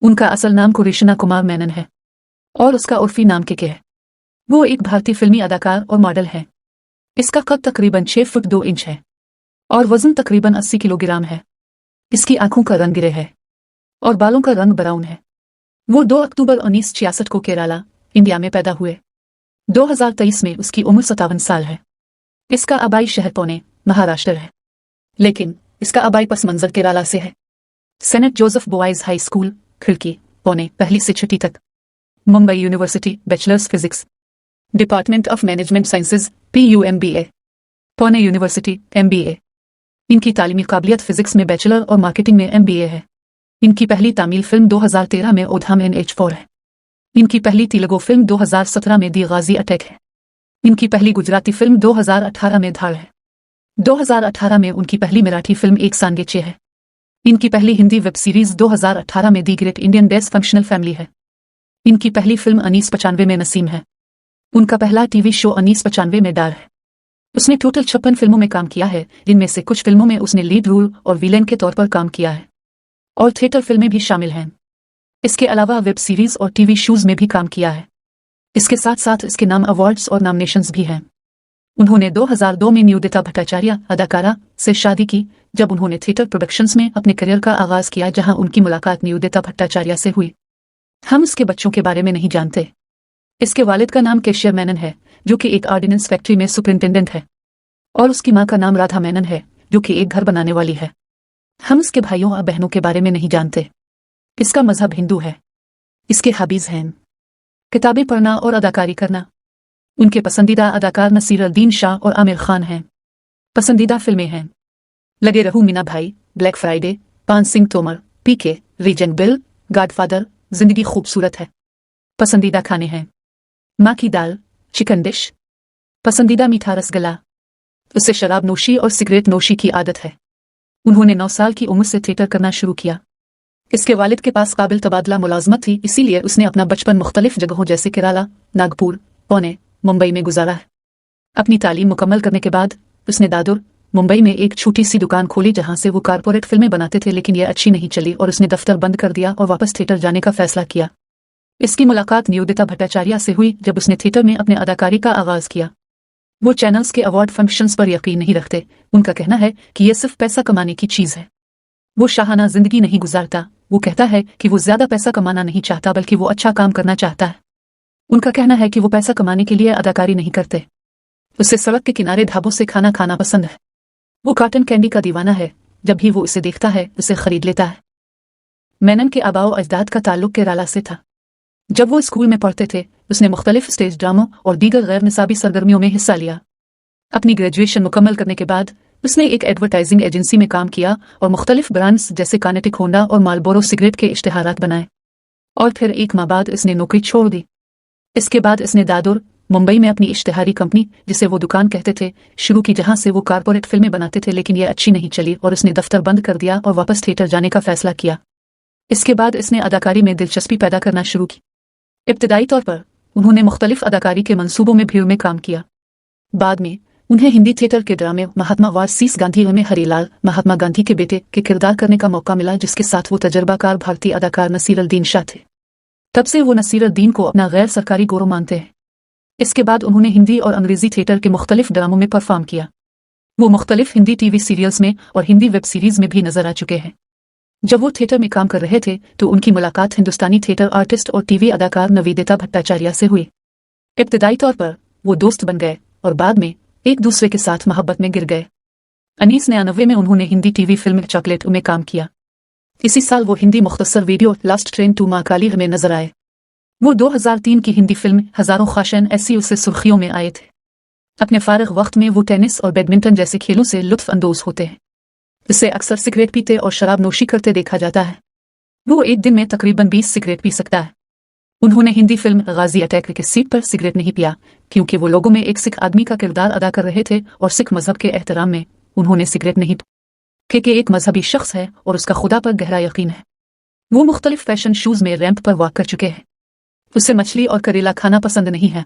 उनका असल नाम कृष्णा कुमार मेनन है और उसका उर्फी नाम के है। वो एक भारतीय फिल्मी अदाकार और मॉडल है। इसका कद तकरीबन 6 फुट 2 इंच है और वजन तकरीबन 80 किलोग्राम है। इसकी आंखों का रंग ग्रे है और बालों का रंग ब्राउन है। वो 2 अक्टूबर 1966 को केरला, इंडिया में पैदा हुए। 2023 में उसकी उम्र 57 साल है। इसका आबाई शहर पुणे, महाराष्ट्र है, लेकिन इसका आबाई पस मंजर केरला से है। Senate Joseph boys high school, खिड़की, पुणे, 1 से 6 तक। Mumbai university, bachelors physics, department of management sciences, PUMBA, Pune university, MBA। इनकी तालीमी काबिलियत फिजिक्स में बैचलर और मार्केटिंग में MBA है। इनकी पहली तमिल फिल्म 2013 में ओधाम NH4 है। इनकी पहली तेलुगु फिल्म 2017 में दी गाजी अटैक है। इनकी पहली गुजराती फिल्म 2018 में धाड़ है। 2018 में उनकी पहली मराठी फिल्म एक सांगेचे है। इनकी पहली हिंदी वेब सीरीज 2018 में the great Indian dysfunctional family है। इनकी पहली फिल्म 1995 में नसीम है। उनका पहला टीवी शो 1995 में डार है। उसने टोटल 56 फिल्मों में काम किया है, जिनमें से कुछ फिल्मों में उसने लीड रोल और विलेन के तौर पर काम किया है और थिएटर फिल्में भी शामिल हैं। इसके अलावा वेब सीरीज और टीवी शोज में भी काम किया है। इसके साथ साथ इसके नाम अवार्ड्स और नॉमिनेशंस भी हैं। उन्होंने 2002 में निवेदिता भट्टाचार्य, अदाकारा, से शादी की, जब उन्होंने थिएटर प्रोडक्शंस में अपने करियर का आगाज किया, जहां उनकी मुलाकात निवेदिता भट्टाचार्य से हुई। हम इसके बच्चों के बारे में नहीं जानते। इसके वालिद का नाम केशर मेनन है, जो कि एक ऑर्डिनेंस फैक्ट्री में सुपरिंटेंडेंट है, और उसकी मां का नाम राधा मेनन है, जो कि एक घर बनाने वाली है। हम इसके भाइयों और बहनों के बारे में नहीं जानते। इसका मजहब हिंदू है। इसके हॉबीज हैं किताबें पढ़ना और अदाकारी करना। उनके पसंदीदा अदाकार नसीरुद्दीन शाह और आमिर खान हैं। पसंदीदा फिल्में हैं लगे रहूं मीना भाई, Black Friday, 5 Singh Tomar, PK, रीजन बिल, गॉडफादर, जिंदगी खूबसूरत है। पसंदीदा खाने हैं माँ की दाल, चिकन डिश। पसंदीदा मीठा रसगुल्ला। उसे शराब नोशी और सिगरेट नोशी की आदत है। उन्होंने 9 साल की उम्र से थिएटर करना शुरू किया। इसके वालिद के पास काबिल तबादला मुलाजमत थी, इसीलिए उसने अपना बचपन मुख्तलिफ जगहों जैसे केरला, नागपुर, पुणे, मुंबई में गुजारा है। अपनी तालीम मुकम्मल करने के बाद उसने दादर, मुंबई में एक छोटी सी दुकान खोली, जहां से वो कारपोरेट फिल्में बनाते थे, लेकिन यह अच्छी नहीं चली और उसने दफ्तर बंद कर दिया और वापस थिएटर जाने का फैसला किया। इसकी मुलाकात निवेदिता भट्टाचार्य से हुई जब उसने थिएटर में अपने अदाकारी का आगाज किया। वो चैनल्स के अवार्ड फंक्शंस पर यकीन नहीं रखते। उनका कहना है कि यह सिर्फ पैसा कमाने की चीज है। वो शाहाना जिंदगी नहीं गुजारता। वो कहता है कि वो ज्यादा पैसा कमाना नहीं चाहता, बल्कि वो अच्छा काम करना चाहता है। उनका कहना है कि वो पैसा कमाने के लिए अदाकारी नहीं करते। उसे सड़क के किनारे ढाबों से खाना खाना पसंद है। वो कॉटन कैंडी का दीवाना है। जब भी वो उसे देखता है, उसे खरीद लेता है। मेनन के आबाओ अजदाद का ताल्लुक केरला से था। जब वो स्कूल में पढ़ते थे, उसने मुख्तलिफ स्टेज ड्रामों और दीगर गैर निसाबी सरगर्मियों में हिस्सा लिया। अपनी ग्रेजुएशन मुकम्मल करने के बाद उसने एक एडवर्टाइजिंग एजेंसी में काम किया और मुख्तलिफ ब्रांड्स जैसे कानेटिक, होंडा और मालबोरो सिगरेट के इश्तिहारात बनाए, और फिर 1 माह बाद इसने नौकरी छोड़ दी। इसके बाद इसने दादर, मुंबई में अपनी इश्तिहारी कंपनी, जिसे वो दुकान कहते थे, शुरू की, जहां से वो कारपोरेट फिल्में बनाते थे, लेकिन यह अच्छी नहीं चली और उसने दफ्तर बंद कर दिया और वापस थिएटर जाने का फैसला किया। इसके बाद इसने अदाकारी में दिलचस्पी पैदा करना शुरू की। इब्तदाई तौर पर उन्होंने मुख्तलिफ अदाकारी के मंसूबों में भीड़ में काम किया। बाद में उन्हें हिंदी थिएटर के ड्रामे महात्मा वारसीस गांधी में हरीलाल, महात्मा गांधी के बेटे, के किरदार करने का मौका मिला, जिसके साथ वो तजर्बाकार भारतीय अदाकार नसीरुद्दीन शाह थे। तब से वो नसीरुद्दीन को अपना गैर सरकारी गुरु मानते हैं। इसके बाद उन्होंने हिंदी और अंग्रेजी थिएटर के मुख्तलिफ ड्रामों में परफॉर्म किया। वो मुख्तलिफ हिंदी टीवी सीरियल्स में और हिंदी वेब सीरीज में भी नजर आ चुके हैं। जब वो थिएटर में काम कर रहे थे तो उनकी मुलाकात हिंदुस्तानी थिएटर आर्टिस्ट और टीवी अदाकार निवेदिता भट्टाचार्य से हुई। इब्तदाई तौर पर वो दोस्त बन गए और बाद में एक दूसरे के साथ मोहब्बत में गिर गए। 1999 में उन्होंने हिंदी टीवी फिल्म चॉकलेट में काम किया। इसी साल वो हिंदी मुख्तसर video last train to Mahakali में नजर आए। वो 2003 की हिंदी फिल्म हजारों ख्वाहिशें ऐसी उससे सुर्खियों में आए थे। अपने फारिग वक्त में वो टेनिस और बैडमिंटन जैसे खेलों से लुत्फ अंदोज होते हैं। इसे अक्सर सिगरेट पीते और शराब नोशी करते देखा जाता है। वो एक दिन में तकरीबन 20 सिगरेट पी सकता है। उन्होंने हिंदी फिल्म गाजी अटैक के सीट पर सिगरेट नहीं पिया, क्योंकि वो लोगों में एक सिख आदमी का किरदार अदा कर रहे थे और सिख मजहब के एहतराम में उन्होंने सिगरेट नहीं पी, कि एक मजहबी शख्स है और उसका खुदा पर गहरा यकीन है। वो मुख्तलिफ फैशन शूज में रैंप पर वॉक कर चुके हैं। उसे मछली और करेला खाना पसंद नहीं है।